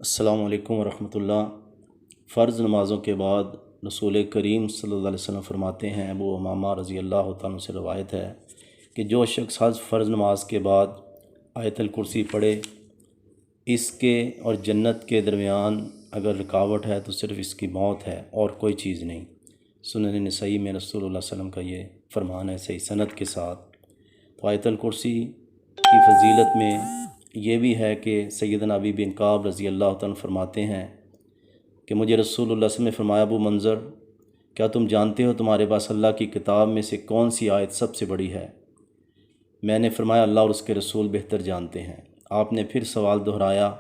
السلام علیکم ورحمۃ اللہ۔ فرض نمازوں کے بعد رسول کریم صلی اللہ علیہ وسلم فرماتے ہیں، ابو امامہ رضی اللہ تعالیٰ عنہ سے روایت ہے کہ جو شخص ہر فرض نماز کے بعد آیت الکرسی پڑھے، اس کے اور جنت کے درمیان اگر رکاوٹ ہے تو صرف اس کی موت ہے اور کوئی چیز نہیں۔ سنن نسائی میں رسول اللہ صلی اللہ علیہ وسلم کا یہ فرمان ہے صحیح سند کے ساتھ۔ تو آیت الکرسی کی فضیلت میں یہ بھی ہے کہ سیدنا ابی بن کعب رضی اللہ تعالیٰ عنہ فرماتے ہیں کہ مجھے رسول اللہ صلی اللہ علیہ وسلم نے فرمایا، ابو منظر، کیا تم جانتے ہو تمہارے پاس اللہ کی کتاب میں سے کون سی آیت سب سے بڑی ہے؟ میں نے فرمایا اللہ اور اس کے رسول بہتر جانتے ہیں۔ آپ نے پھر سوال دہرایا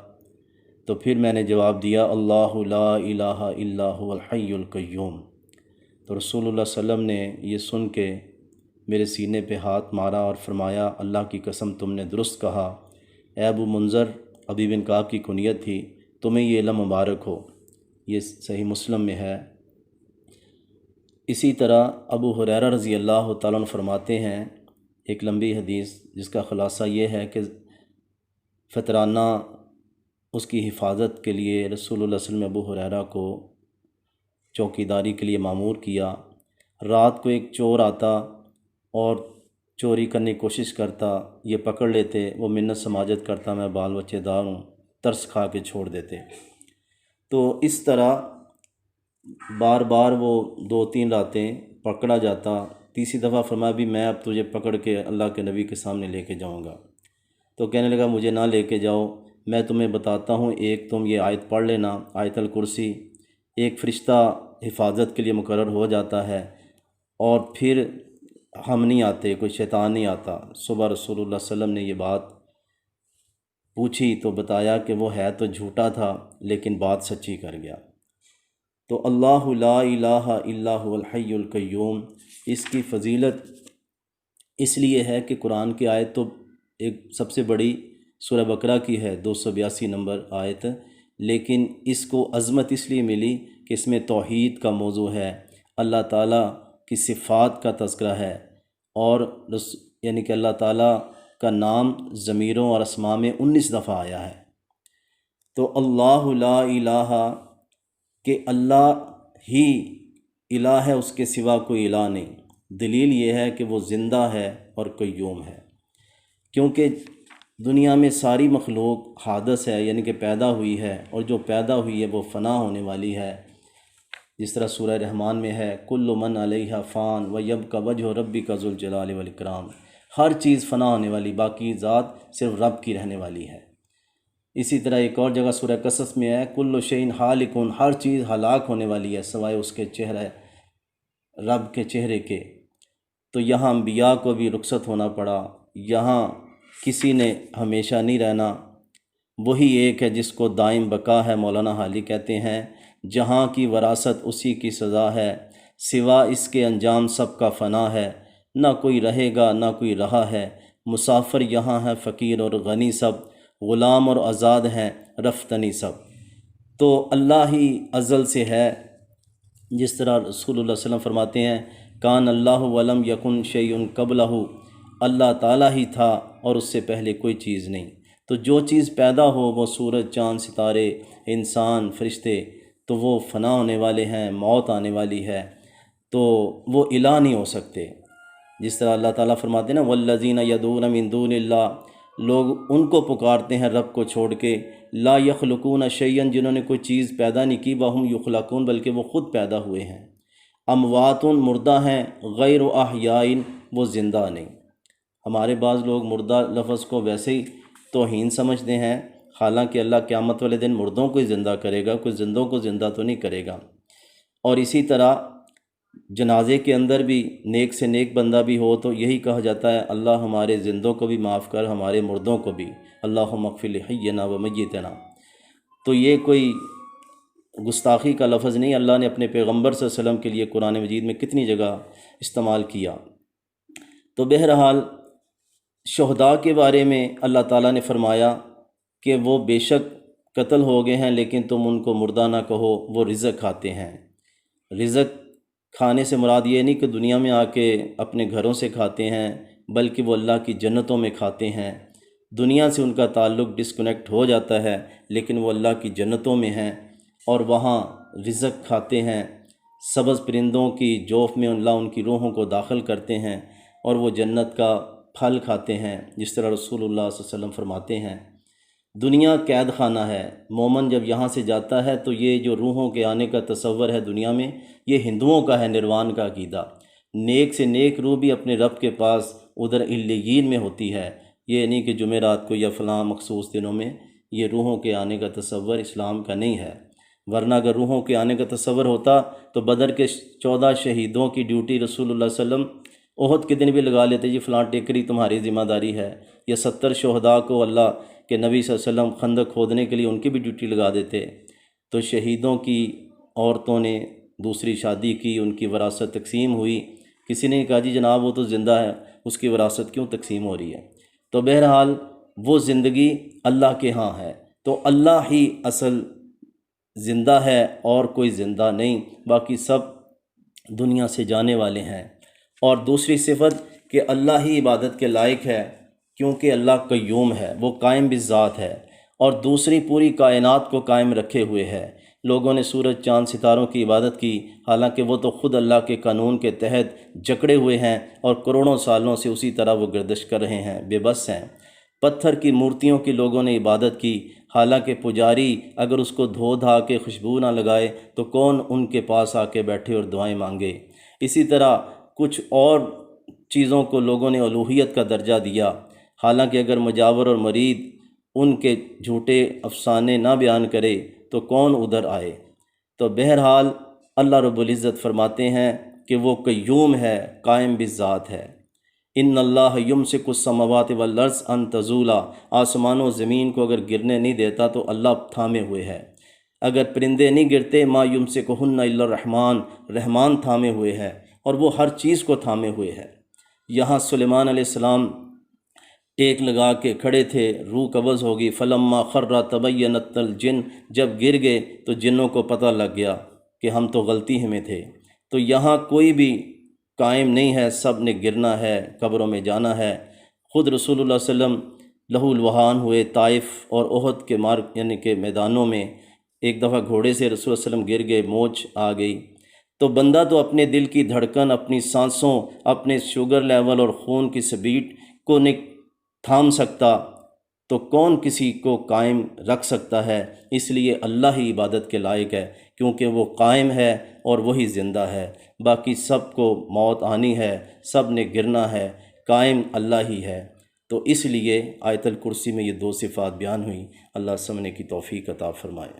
تو پھر میں نے جواب دیا، اللہ لا الہ الا هو الحی القیوم۔ تو رسول اللہ صلی اللہ علیہ وسلم نے یہ سن کے میرے سینے پہ ہاتھ مارا اور فرمایا، اللہ کی قسم تم نے درست کہا، اے ابو منظر۔ ابی بن کعب کی کنیت تھی، تمہیں یہ علم مبارک ہو۔ یہ صحیح مسلم میں ہے۔ اسی طرح ابو ہریرہ رضی اللہ تعالیٰ عنہ فرماتے ہیں ایک لمبی حدیث جس کا خلاصہ یہ ہے کہ فطرانہ اس کی حفاظت کے لیے رسول اللہ صلی اللہ علیہ وسلم نے ابو ہریرہ کو چوکیداری کے لیے مامور کیا۔ رات کو ایک چور آتا اور چوری کرنے کی کوشش کرتا، یہ پکڑ لیتے، وہ منت سماجت کرتا، میں بال بچے دار ہوں، ترس کھا کے چھوڑ دیتے۔ تو اس طرح بار بار وہ 2-3 راتیں پکڑا جاتا۔ تیسری دفعہ فرمایا بھی میں اب تجھے پکڑ کے اللہ کے نبی کے سامنے لے کے جاؤں گا۔ تو کہنے لگا مجھے نہ لے کے جاؤ، میں تمہیں بتاتا ہوں، ایک تم یہ آیت پڑھ لینا، آیت الکرسی، ایک فرشتہ حفاظت کے لیے مقرر ہو جاتا ہے اور پھر ہم نہیں آتے، کوئی شیطان نہیں آتا۔ صبح رسول اللہ صلی اللہ علیہ وسلم نے یہ بات پوچھی تو بتایا کہ وہ ہے تو جھوٹا تھا لیکن بات سچی کر گیا۔ تو اللہ لا الہ الا هو الحی القیوم، اس کی فضیلت اس لیے ہے کہ قرآن کی آیت تو ایک سب سے بڑی سورہ بقرہ کی ہے، 282 نمبر آیت، لیکن اس کو عظمت اس لیے ملی کہ اس میں توحید کا موضوع ہے، اللہ تعالیٰ کی صفات کا تذکرہ ہے، اور یعنی کہ اللہ تعالیٰ کا نام ضمیروں اور اسماء میں 19 دفعہ آیا ہے۔ تو اللہ لا الہ کہ اللہ ہی الہ ہے، اس کے سوا کوئی الہ نہیں۔ دلیل یہ ہے کہ وہ زندہ ہے اور قیوم ہے، کیونکہ دنیا میں ساری مخلوق حادث ہے، یعنی کہ پیدا ہوئی ہے، اور جو پیدا ہوئی ہے وہ فنا ہونے والی ہے۔ جس طرح سورہ رحمان میں ہے، کل من علیہا فان ویبقی وجہ ربک ذو الجلال والاکرام، ہر چیز فنا ہونے والی، باقی ذات صرف رب کی رہنے والی ہے۔ اسی طرح ایک اور جگہ سورہ قصص میں ہے، کل شیء ہالک، ہر چیز ہلاک ہونے والی ہے سوائے اس کے چہرے، رب کے چہرے کے۔ تو یہاں انبیاء کو بھی رخصت ہونا پڑا، یہاں کسی نے ہمیشہ نہیں رہنا، وہی ایک ہے جس کو دائم بقا ہے، مولانا حالی کہتے ہیں، جہاں کی وراثت اسی کی سزا ہے، سوا اس کے انجام سب کا فنا ہے، نہ کوئی رہے گا نہ کوئی رہا ہے، مسافر یہاں ہے فقیر اور غنی سب، غلام اور آزاد ہیں رفتنی سب۔ تو اللہ ہی ازل سے ہے، جس طرح رسول اللہ صلی اللہ علیہ وسلم فرماتے ہیں، کان اللہ ولم یکن شیء قبلہ، اللہ تعالیٰ ہی تھا اور اس سے پہلے کوئی چیز نہیں۔ تو جو چیز پیدا ہو، وہ سورج، چاند، ستارے، انسان، فرشتے، تو وہ فنا ہونے والے ہیں، موت آنے والی ہے، تو وہ الہ نہیں ہو سکتے۔ جس طرح اللہ تعالیٰ فرماتے ہیں نا، والذین یدعون من دون اللہ، لوگ ان کو پکارتے ہیں رب کو چھوڑ کے، لا یخلقون شیئا، جنہوں نے کوئی چیز پیدا نہیں کی، وہم یخلقون، بلکہ وہ خود پیدا ہوئے ہیں، اموات، مردہ ہیں، غیر احیاء، وہ زندہ نہیں۔ ہمارے بعض لوگ مردہ لفظ کو ویسے ہی توہین سمجھتے ہیں، حالانکہ اللہ قیامت والے دن مردوں کو ہی زندہ کرے گا، کوئی زندوں کو زندہ تو نہیں کرے گا۔ اور اسی طرح جنازے کے اندر بھی نیک سے نیک بندہ بھی ہو تو یہی کہا جاتا ہے، اللہ ہمارے زندوں کو بھی معاف کر، ہمارے مردوں کو بھی، اللہم اغفر لحینا و میتنا۔ تو یہ کوئی گستاخی کا لفظ نہیں، اللہ نے اپنے پیغمبر صلی اللہ علیہ وسلم کے لیے قرآن مجید میں کتنی جگہ استعمال کیا۔ تو بہرحال شہداء کے بارے میں اللہ تعالیٰ نے فرمایا کہ وہ بے شک قتل ہو گئے ہیں، لیکن تم ان کو مردہ نہ کہو، وہ رزق کھاتے ہیں۔ رزق کھانے سے مراد یہ نہیں کہ دنیا میں آ کے اپنے گھروں سے کھاتے ہیں، بلکہ وہ اللہ کی جنتوں میں کھاتے ہیں، دنیا سے ان کا تعلق ڈسکنیکٹ ہو جاتا ہے، لیکن وہ اللہ کی جنتوں میں ہیں اور وہاں رزق کھاتے ہیں، سبز پرندوں کی جوف میں اللہ ان کی روحوں کو داخل کرتے ہیں اور وہ جنت کا پھل کھاتے ہیں، جس طرح رسول اللہ صلی اللہ علیہ وسلم فرماتے ہیں۔ دنیا قید خانہ ہے، مومن جب یہاں سے جاتا ہے تو یہ جو روحوں کے آنے کا تصور ہے دنیا میں، یہ ہندوؤں کا ہے، نروان کا عقیدہ۔ نیک سے نیک روح بھی اپنے رب کے پاس ادھر علیین میں ہوتی ہے، یہ نہیں کہ جمعرات کو یا فلاں مخصوص دنوں میں۔ یہ روحوں کے آنے کا تصور اسلام کا نہیں ہے، ورنہ اگر روحوں کے آنے کا تصور ہوتا تو بدر کے 14 شہیدوں کی ڈیوٹی رسول اللہ صلی اللہ علیہ وسلم احد کے دن بھی لگا لیتے، جی فلاں ٹیکری تمہاری ذمہ داری ہے، یا 70 شہداء کو اللہ کہ نبی صلی اللہ علیہ وسلم خندق کھودنے کے لیے ان کی بھی ڈیوٹی لگا دیتے۔ تو شہیدوں کی عورتوں نے دوسری شادی کی، ان کی وراثت تقسیم ہوئی، کسی نے کہا جی جناب وہ تو زندہ ہے، اس کی وراثت کیوں تقسیم ہو رہی ہے؟ تو بہرحال وہ زندگی اللہ کے ہاں ہے، تو اللہ ہی اصل زندہ ہے اور کوئی زندہ نہیں، باقی سب دنیا سے جانے والے ہیں۔ اور دوسری صفت کہ اللہ ہی عبادت کے لائق ہے، کیونکہ اللہ قیوم ہے، وہ قائم بالذات ہے، اور دوسری پوری کائنات کو قائم رکھے ہوئے ہے۔ لوگوں نے سورج چاند ستاروں کی عبادت کی، حالانکہ وہ تو خود اللہ کے قانون کے تحت جکڑے ہوئے ہیں اور کروڑوں سالوں سے اسی طرح وہ گردش کر رہے ہیں، بے بس ہیں۔ پتھر کی مورتیوں کی لوگوں نے عبادت کی، حالانکہ پجاری اگر اس کو دھو دھا کے خوشبو نہ لگائے تو کون ان کے پاس آ کے بیٹھے اور دعائیں مانگے۔ اسی طرح کچھ اور چیزوں کو لوگوں نے الوہیت کا درجہ دیا، حالانکہ اگر مجاور اور مرید ان کے جھوٹے افسانے نہ بیان کرے تو کون ادھر آئے۔ تو بہرحال اللہ رب العزت فرماتے ہیں کہ وہ قیوم ہے، قائم بالذات ہے۔ ان اللہ یمسک السماوات والارض ان تزولا، آسمان و زمین کو اگر گرنے نہیں دیتا تو اللہ تھامے ہوئے ہے۔ اگر پرندے نہیں گرتے ما یمسکہن الا الرحمن، رحمان تھامے ہوئے ہے اور وہ ہر چیز کو تھامے ہوئے ہے۔ یہاں سلیمان علیہ السلام ٹیک لگا کے کھڑے تھے، روح قبض ہوگی، فلما خر تبینت الجن، جب گر گئے تو جنوں کو پتہ لگ گیا کہ ہم تو غلطی میں تھے۔ تو یہاں کوئی بھی قائم نہیں ہے، سب نے گرنا ہے، قبروں میں جانا ہے۔ خود رسول اللہ صلی اللہ علیہ وسلم لہو لوہان ہوئے طائف اور احد کے یعنی کہ میدانوں میں۔ ایک دفعہ گھوڑے سے رسول اللہ علیہ وسلم گر گئے، موچ آ گئی۔ تو بندہ تو اپنے دل کی دھڑکن، اپنی سانسوں، اپنے شوگر لیول اور خون کی سپیڈ کو نہیں تھام سکتا، تو کون کسی کو قائم رکھ سکتا ہے؟ اس لیے اللہ ہی عبادت کے لائق ہے، کیونکہ وہ قائم ہے اور وہی زندہ ہے۔ باقی سب کو موت آنی ہے، سب نے گرنا ہے، قائم اللہ ہی ہے۔ تو اس لیے آیت الکرسی میں یہ 2 صفات بیان ہوئیں۔ اللہ سمجھنے کی توفیق عطا فرمائے۔